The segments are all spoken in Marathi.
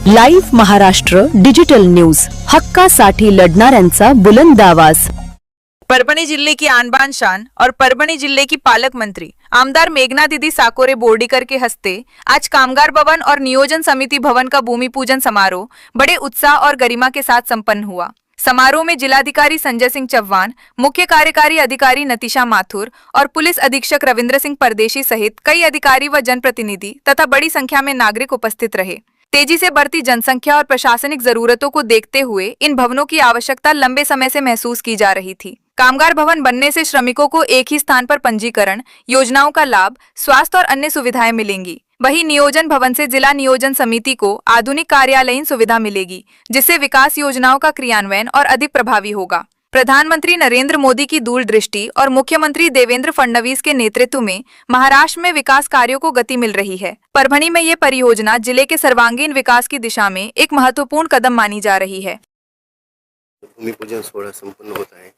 लाईव्ह महाराष्ट्र डिजिटल न्यूज, हक्कासाठी लढणाऱ्यांचा बुलंद आवाज। परभणी जिले की आन बान शान और परभणी जिले की पालक मंत्री आमदार मेघना दीदी साकोरे बोर्डीकर के हस्ते आज कामगार भवन और नियोजन समिति भवन का भूमि पूजन समारोह बड़े उत्साह और गरिमा के साथ संपन्न हुआ। समारोह में जिलाधिकारी संजय सिंह चौहान, मुख्य कार्यकारी अधिकारी नतीशा माथुर और पुलिस अधीक्षक रविंद्र सिंह परदेशी सहित कई अधिकारी व जनप्रतिनिधि तथा बड़ी संख्या में नागरिक उपस्थित रहे। तेजी से बढ़ती जनसंख्या और प्रशासनिक जरूरतों को देखते हुए इन भवनों की आवश्यकता लंबे समय से महसूस की जा रही थी। कामगार भवन बनने से श्रमिकों को एक ही स्थान पर पंजीकरण, योजनाओं का लाभ, स्वास्थ्य और अन्य सुविधाएं मिलेंगी। वहीं नियोजन भवन से जिला नियोजन समिति को आधुनिक कार्यालयीन सुविधा मिलेगी, जिससे विकास योजनाओं का क्रियान्वयन और अधिक प्रभावी होगा। प्रधानमंत्री नरेंद्र मोदी की दूरदृष्टि और मुख्यमंत्री देवेंद्र फडणवीस के नेतृत्व में महाराष्ट्र में विकास कार्यों को गति मिल रही है। परभणी में ये परियोजना जिले के सर्वांगीण विकास की दिशा में एक महत्वपूर्ण कदम मानी जा रही है। भूमिपूजन सोहळा संपन्न होत आहे।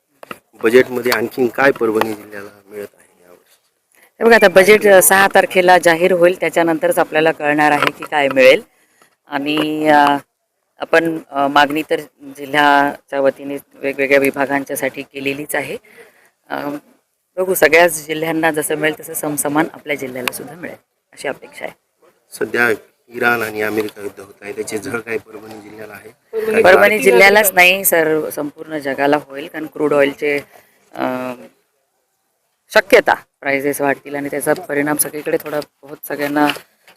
बजेटमध्ये आणखीन काय परभणी जिल्ह्याला मिळत आहे यावर्षी? हे बघा, आता बजेट 6 तारखेला जाहीर होईल, त्याच्यानंतरच आपल्याला कळणार आहे की काय मिळेल। आणि आपण मागणी तर जिल्ह्याच्या वतीने वेगवेगळ्या विभागांच्यासाठी केलेलीच आहे। बघू, सगळ्याच जिल्ह्यांना जसं मिळेल तसं समसमान आपल्या जिल्ह्याला सुद्धा मिळेल अशी अपेक्षा आहे। सध्या इराण आणि अमेरिका युद्ध होत आहे, त्याची झळ काय परभणी जिल्ह्याला आहे? परभणी जिल्ह्यालाच नाही, संपूर्ण जगाला होईल, कारण क्रूड ऑइलचे शक्यता प्राइसेस वाढतील आणि त्याचा परिणाम सगळीकडे थोडा बहुत सगळ्यांना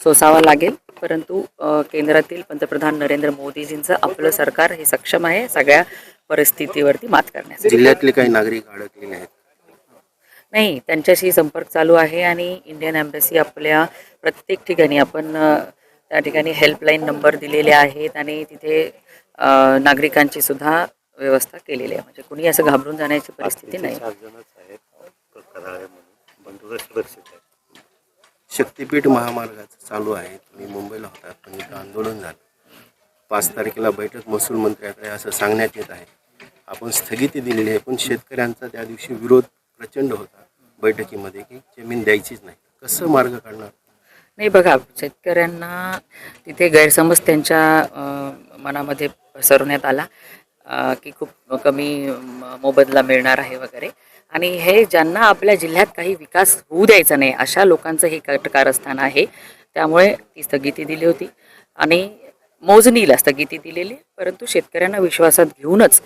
सोसावा लागेल। परंतु केंद्रातील पंतप्रधान नरेंद्र मोदीजींचं आपलं सरकार हे सक्षम आहे सगळ्या परिस्थितीवरती मात करण्यासाठी। जिल्ह्यातले काही नागरिक अडकलेले आहेत? नाही, त्यांच्याशी संपर्क चालू आहे आणि इंडियन एम्बसी आपल्या प्रत्येक ठिकाणी आपण त्या ठिकाणी हेल्पलाईन नंबर दिलेले आहेत आणि तिथे नागरिकांची सुद्धा व्यवस्था केलेली आहे, म्हणजे कुणी असं घाबरून जाण्याची परिस्थिती नाही। शक्तीपीठ महामार्गाचं चालू आहे, तुम्ही मुंबईला होतात पण इथं आंदोलन झालं। 5 तारखेला बैठक महसूल मंत्र्याकडे असं सांगण्यात येत आहे। आपण स्थगिती दिलेली आहे, पण शेतकऱ्यांचा त्या दिवशी विरोध प्रचंड होता बैठकीमध्ये की जमीन द्यायचीच नाही। कसं मार्ग काढणार? नाही, बघा, शेतकऱ्यांना तिथे गैरसमज त्यांच्या मनामध्ये पसरवण्यात आला की खूप कमी मोबदला मिळणार आहे वगैरे, आणि हे ज्यांना आपल्या जिल्ह्यात काही विकास होऊ द्यायचा नाही अशा लोकांचं हे कारस्थान आहे। त्यामुळे ती स्थगिती दिली होती आणि मोजणीला स्थगिती दिलेली, परंतु शेतकऱ्यांना विश्वासात घेऊनच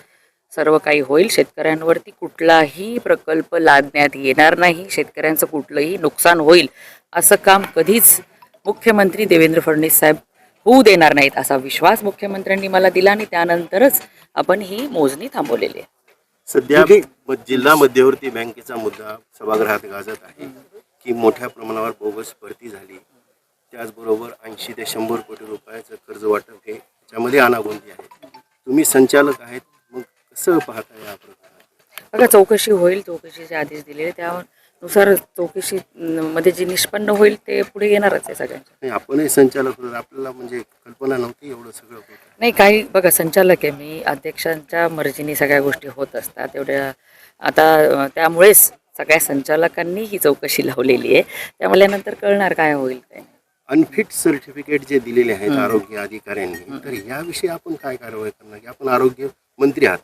सर्व काही होईल। शेतकऱ्यांवरती कुठलाही प्रकल्प लादण्यात येणार नाही, शेतकऱ्यांचं कुठलंही नुकसान होईल असं काम कधीच मुख्यमंत्री देवेंद्र फडणवीस साहेब होऊ देणार नाहीत असा विश्वास मुख्यमंत्र्यांनी मला दिला आणि त्यानंतरच आपण ही मोजणी थांबवलेली आहे। सध्या जिल्हा मध्यवर्ती बँकेचा मुद्दा सभागृहात गाजत आहे की मोठ्या प्रमाणावर बोगस भरती झाली, त्याचबरोबर 80 ते 100 कोटी रुपयाचं कर्ज वाटप हे त्याच्यामध्ये अनागोंदी आहे। तुम्ही संचालक आहेत, मग कसं पाहता या प्रकारात? बघा, चौकशी होईल, चौकशीचे आदेश दिलेले, त्यानुसार चौकशी मध्ये जे निष्पन्न होईल ते पुढे येणारच आहे सगळ्यांच्या। नाही, आपणही संचालक होतो, आपल्याला म्हणजे कल्पना नव्हती एवढं सगळं होतं। नाही, काही बघा, संचालक आहे मी, अध्यक्षांच्या मर्जीने सगळ्या गोष्टी होत असतात एवढ्या। आता त्यामुळेच सगळ्या संचालकांनी ही चौकशी लावलेली आहे, त्यामुळे नंतर कळणार काय होईल काय। अनफिट सर्टिफिकेट जे दिलेले आहेत आरोग्य अधिकाऱ्यांनी, तर याविषयी आपण काय कारवाई करणार? की आपण आरोग्य मंत्री आहात,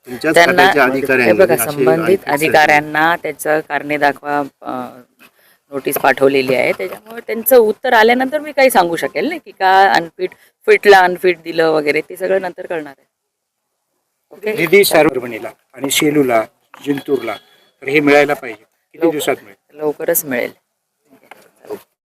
तुमच्याच खात्याच्या अधिकाऱ्यांनी बघा, संबंधित अधिकाऱ्यांना त्याचं कारणे दाखवा नोटीस पाठवलेली आहे, त्याच्यामुळे त्यांचं उत्तर आल्यानंतर मी काही सांगू शकेल नाही की का अनफिट दिलं वगैरे, ते सगळं नंतर कळणार आहे। निधी परभणीला आणि शेलूला, जिंतूरला तर हे मिळायला पाहिजे, किती दिवसात मिळेल? लवकरच मिळेल।